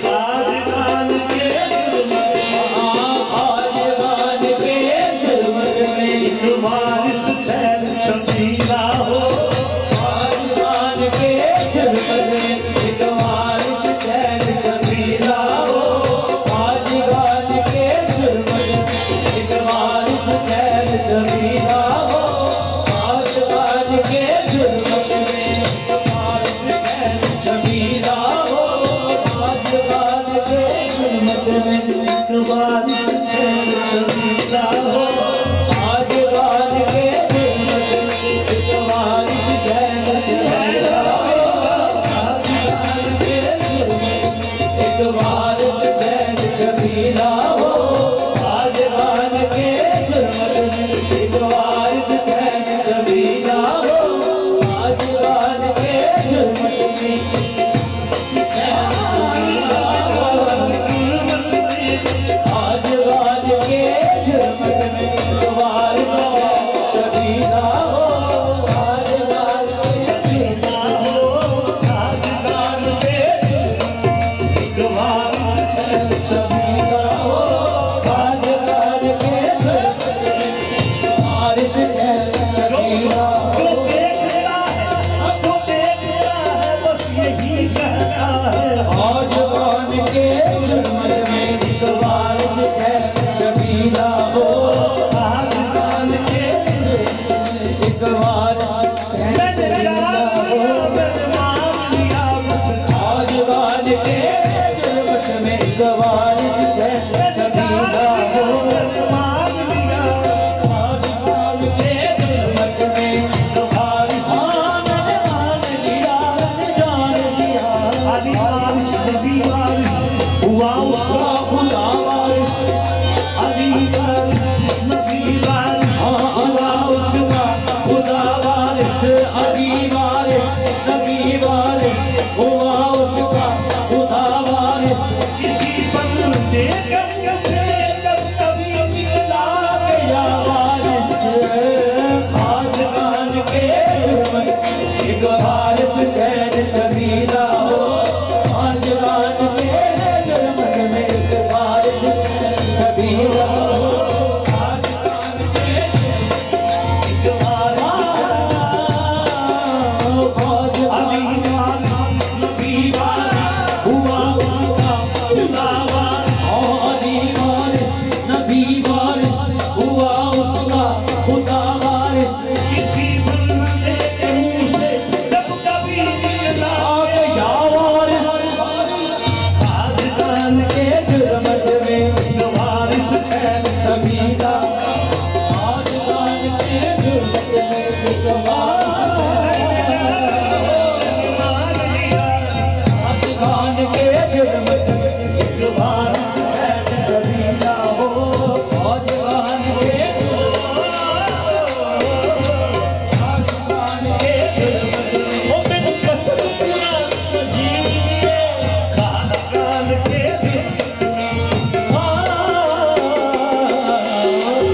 खाद जुल्मत में एक वारिस है शबीला हो। खानदान के एक वारिस है शबीला हो। खानदान के जुल्मत में एक वारिस है शबीला हो। खानदान के जुल्मत में वारिस जान लिया जान लिया। वारिस नबी वारिस हुआ उसका खुदा वारिस। अली वारिस नबी वारिस हुआ उसका खुदा वारिस। अली वारिस नबी वारिस हुआ उसका खुदा वारिस। किसी बंदे से जब कभी मिला या वारिस खानदान के जुल्मत एक वारिस चैन शबीला हो। खानदान के जुल्मत में एक वारिस चैन शबीला हो। खानदान के एक वारिस अली वारिस नबी वारिस हुआ उसका खुदा वारिस। अली वारिस नबी वारिस हुआ उसका खुदा वारिस। किसी बंदे के मुंह से जब कभी निकला या वारिस खानदान के जुल्मत में एक वारिस चैन शबीला। खानदान के जुल्मत में एक वारिस मान लिया खानदान के जुल्मत में एक वारिस चैन शबीला हो। खानदान के खानदान के जुल्मत में वो बिन कसम पूरा जीव लिए खानदान के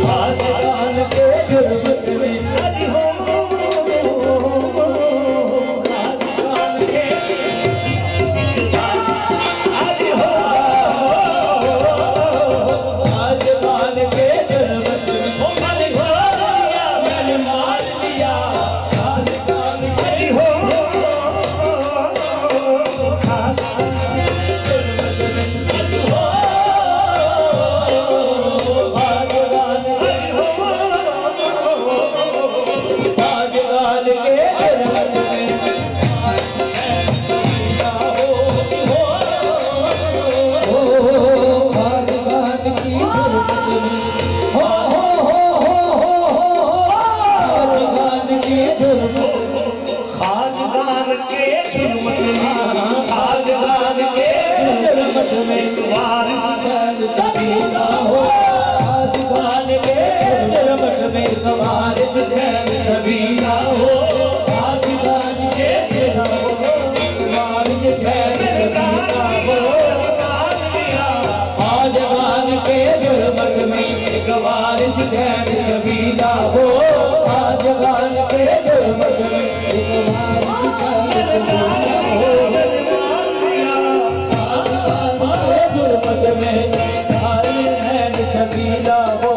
खानदान के जुल्मत में अली हो खानदान के अली हो खानदान के जुल्मत में वो मैंने मान लिया मैंने मान लिया खानदान के अली हो खानदान के जुल्मत में खानदान के जुल्मत में वारिस शबीला हो। खानदान के जुल्मत में एक वारिस चैन शबीला हो। खानदान के जुल्मत में वारिस चैन शबीला हो। खानदान के जुल्मत में एक वारिस चैन शबीला हो। खानदान के जुल्मत में एक वारिस चैन शबीला हो। जुल्मत में सारे नैन छबीला हो।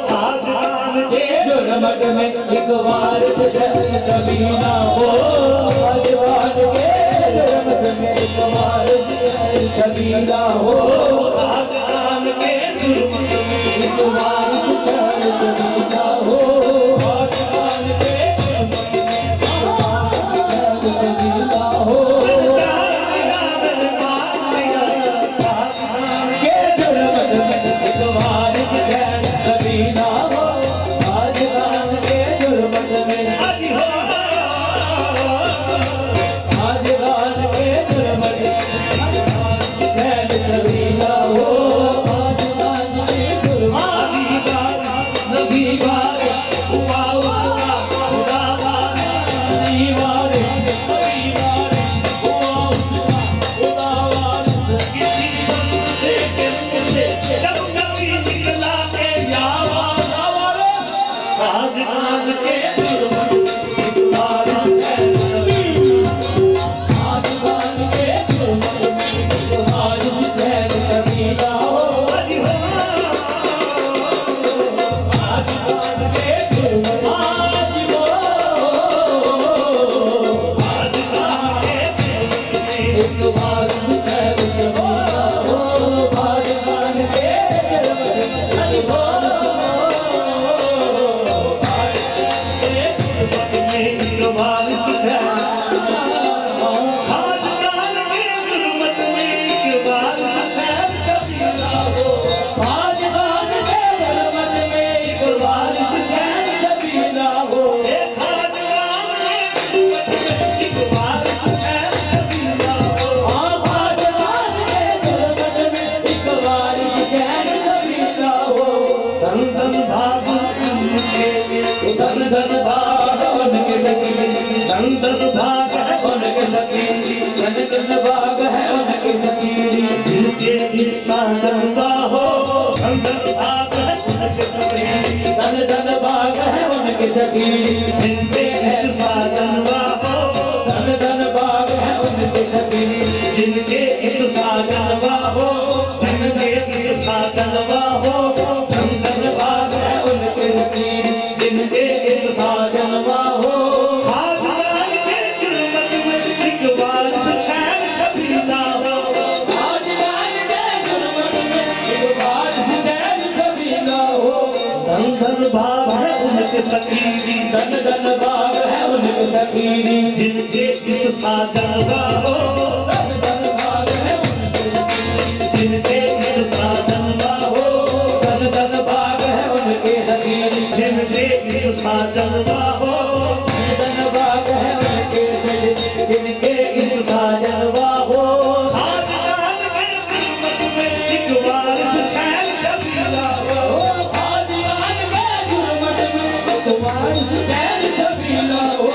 खानदान के जुल्मत में एक वारिस चैन छबीला हो। खानदान के जुल्मत में एक वारिस चैन छबीला हो। खानदान के जुल्मत में एक वारिस चैन छबीला हो। खानदान के जुल्मत में एक वारिस चैन छबीला हो। मैंने मान लिया के जुल्मत में एक वारिस चैन शबीला हो। खानदान के जुल्मत में अली हो खानदान के जुल्मत में चैन शबीला हो। खानदान के जुल्मत अली वारिस नबी किस्सा जनवा हो धन धन भाग है उनके सभी धन धन भाग है उनके सभी जिनके किस्सा जनवा हो धन धन भाग है उनके सभी जिनके किस्सा जनवा हो जिनके किस्सा जनवा हो धन धन भाग है उनके सभी जिनके किस्सा जनवा हो हाजगार के जुल्मत में एक वारिस छैन छबीला हो आज लाल के जुल्मत में एक वारिस चैन छबीला हो धन धन भाग है उनके सखी धन धन भाग है उनके सभी जिनके किस्सा जनवा हो धन धन भाग है उनके सभी जिनके किस्सा जनवा हो धन धन भाग है उनके सभी जिनके किस्सा जनवा हो धन भाग है उनके सभी जिनके किस्सा जनवा हो हाजगार के जुल्मत में एक वारिस छैन छबीला हो आज लाल के जुल्मत में एक वारिस चैन छबीला हो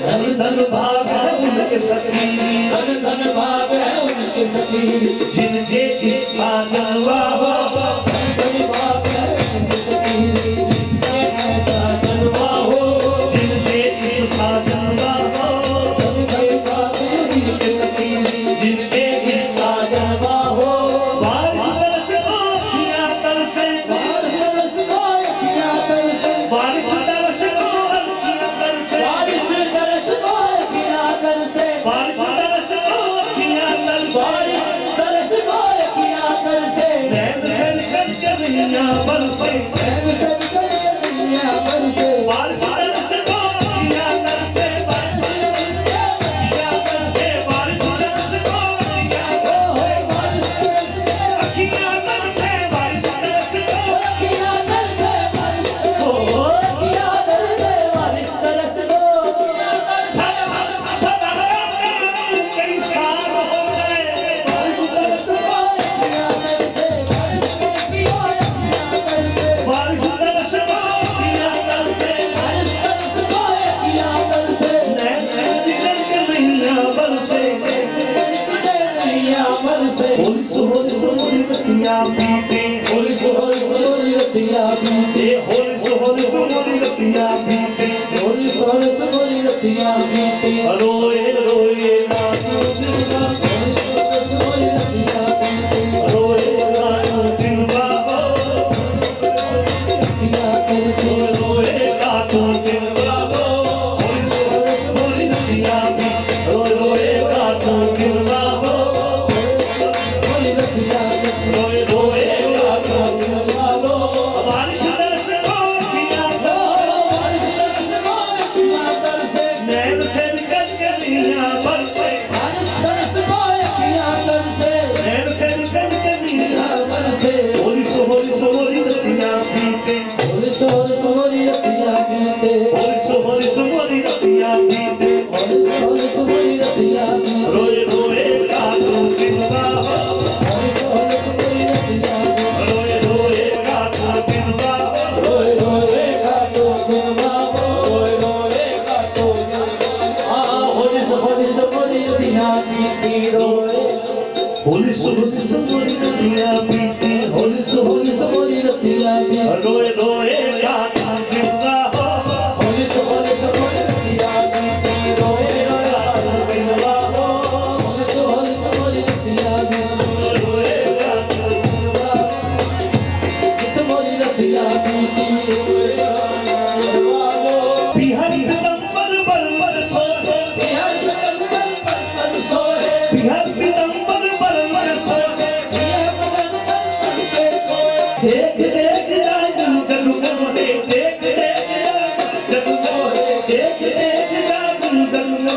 धन धन भाग है उनके सखी धन धन भाग है उनके सभी जिनके किस्सा जनवा हो धन भाग है उनके सभी जिनके ऐसा जनवा हो जिनके किस्सा जनवा हो धन धन भाग है उनके सभी जिनके किस्सा जनवा हो बारिश बरस आँखियाँ तरसे बारिश बरस आँखियाँ तरसे बारिश बरस आँखियाँ तरसे बारिश बरस आँखियाँ तरसे बारिश बरस आँखियाँ तरसे बारिश बरस आँखियाँ तरसे नैन से निकल के दुनिया बरसे नैन से निकल के दुनिया बरसे बारिश बरस आँखियाँ तरसे बारिश बरस आँखियाँ ओ हो बारिश बरस आँखियाँ तरसे बारिश बरस आँखियाँ तरसे बारिश ओ आँखियाँ तरसे बारिश बरस सदा कई साल हो गए बारिश बरस आँखियाँ तरसे बारिश बरस आँखियाँ तरसे बारिश बरस आँखियाँ तरसे बारिश बरस आँखियाँ तरसे नैन निकल के महीना बरसे नैया बरसे होलिस होलिस मोमबत्तियाँ पीते होलिस होलिस मोमबत्तियाँ पीते ये होलिस होलिस मोमबत्तियाँ पीते होलिस होलिस मोमबत्तियाँ पीते रोए रोए रातों दिन रात होलिस होलिस मोमबत्तियाँ पीते रोए रातों दिन रात किया करसे रोए रातों दिन रात होलिस होलिस मोमबत्तियाँ पीते रोए रातों दिन रात मोमबत्तियाँ पीते रोए रोए रातों लालो बारिश बरस आँखियाँ बारिश बरस मोमबत्तियाँ तरसे नैन से निकल के महीना बरसे बारिश बरस मोमबत्तियाँ तरसे नैन से निकल के महीना बरसे होलिस होलिस मोमबत्तियाँ पीते होलिस होलिस मोमबत्तियाँ पीते होलिस होलिस मोमबत्तियाँ पीते होलिस होलिस मोमबत्तियाँ पीते रोए रोए रातों दिन रात होलिस होलिस मोमबत्तियाँ पीते रोए रोए रातों दिन रात रोए रोए काटो गुनवा रोए रोए काटो गुनवा होलिस होलिस मोमबत्तियाँ पीती रोए होलिस होलिस मोमबत्तियाँ पीते होलिस होलिस मोमबत्तियाँ पीती रोए रोए रातों दिन रात होलिस होलिस मोमबत्तियाँ पीती रोए रोए काटो गुनवा होलिस होलिस मोमबत्तियाँ पीती रोए रातों गुनवा इस मोमबत्तियाँ पीती रोए गुनवा बिहार नंबर बरबर सोहे बिहार बदन पर सोए बिहार नंबर बरबर सोहे बिहार बदन पर सोए देख देख जादू गलू गलू है देख देख जादू गलू है देख देख जादू गलू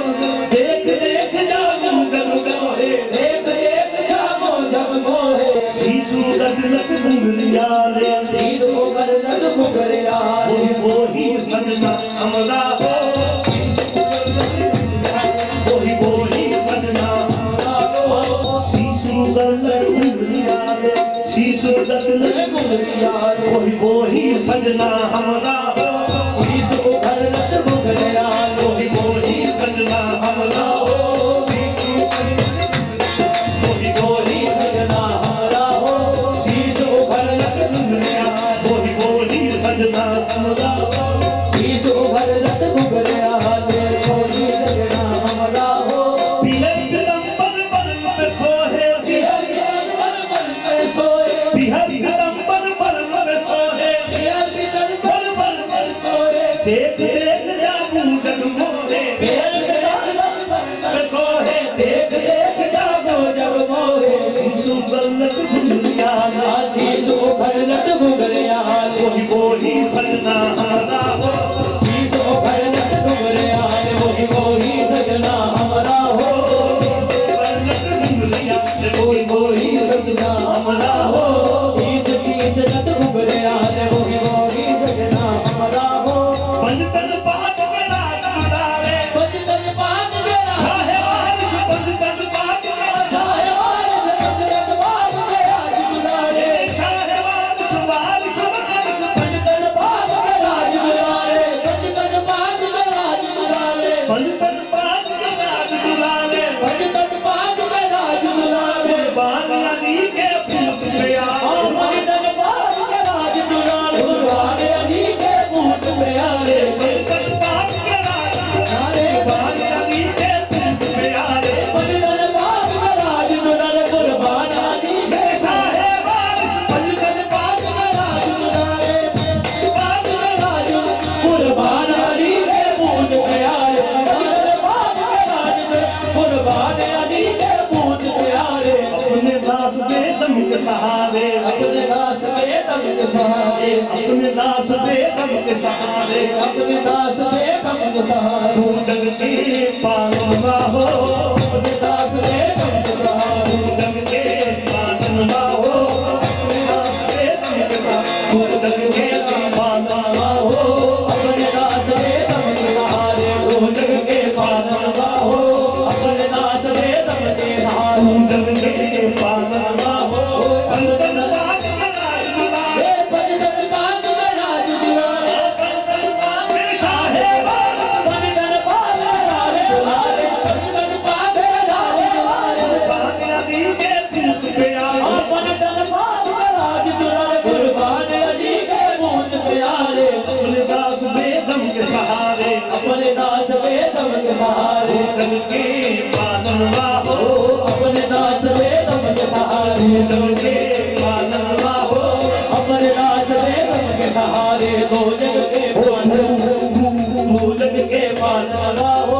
देख देख जादू गलू गलू है देख देख जामो जब मोहे शीशु लग लग घुंगरिया ले शीश को कर लग मुगरे आए वही सजना हमला हो वही सजना शीशु लग लग घुंगरिया ले शीशु लग लग मुगरिया वही सजना हमला हो शीश को कर लग मुगरे आए वही सजना हमला हो वही सजना हमारा लट घुंघरियाल शीश उखड़ लट घुंघरियाल वही सजना हमारा हो शीश उखड़ लट घुंघरियाल वही सजना हमारा हो लट घुंघरियाल वही सजना हमारा हो शीश शीश लट घुंघरियाल वही सजना हमारा हो पंजतन पात के राज दुलारे पंजतन पात के राज साहेबान पंजतन पात के साहेबान पंजतन पात के राज दुलारे साहेबान सुवार सुबहान पंजतन पात के राज दुलारे पंजतन पात के राज दुलारे पंजतन पात के राज दुलारे पंजतन पात के राज दुलारे कुर्बान अली के पूत प्यारे पंजतन पात के राज दुलारे कुर्बान अली के पूत प्यारे पंजतन पात के राज कुर्बान अली के पूत प्यारे पंजतन पात के राज दुलारे कुर्बान अली के साहेबान पंजतन पात के राज दुलारे पात के राज कुर्बान अली के पूत प्यारे पंजतन पात के राज कुर्बान अली के पूत प्यारे अपने दास बेदम के सहारे अपने दास बेदम के सहारे अपने दास बेदम के सहारे अपने दास बेदम के सहारे तू जग के पालनवा हो अपने दास बेदम के सहारे तू जग के पालनवा हो अपने दास बेदम के सहारे तू जग के पालनवा हो अपने दास बेदम के सहारे वो जग के पालनवा हो अपने दास बेदम के सहारे तू जग के पालनवा हो पंजतन पात के राज दुलारे पंजतन पात के राज दुलारे पंजतन पात के साहेबान पंजतन पात के सारे दुलारे पंजतन पात के सारे दुलारे कुर्बान अली के पूत प्यारे पंजतन पात के राज दुलारे कुर्बान अली के पूत प्यारे अपने दास बेदम के सहारे अपने दास बेदम के सहारे जग के पालनवा हो अपने दास बेदम के सहारे जग के पालनवा हो अपने दास बेदम के सहारे दो जग के जग के पालनवा हो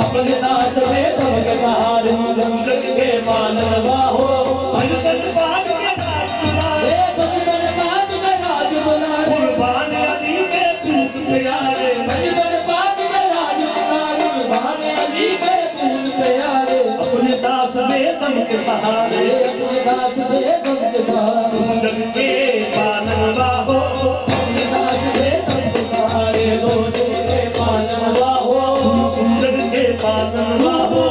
अपने दास बेदम के सहारे जग के पालनवा हो पंजतन पात के राज दुलारे पंजतन पात के राज दुलारे कुर्बान अली के पूत प्यारे पंजतन पात के राज दुलारे कुर्बान अली के पूत प्यारे अपने दास बेदम के सहारे अपने दास बेदम के सहारे जग के पालनवा हो अपने दास बेदम के सहारे दो जग के पालनवा हो जग के पालनवा हो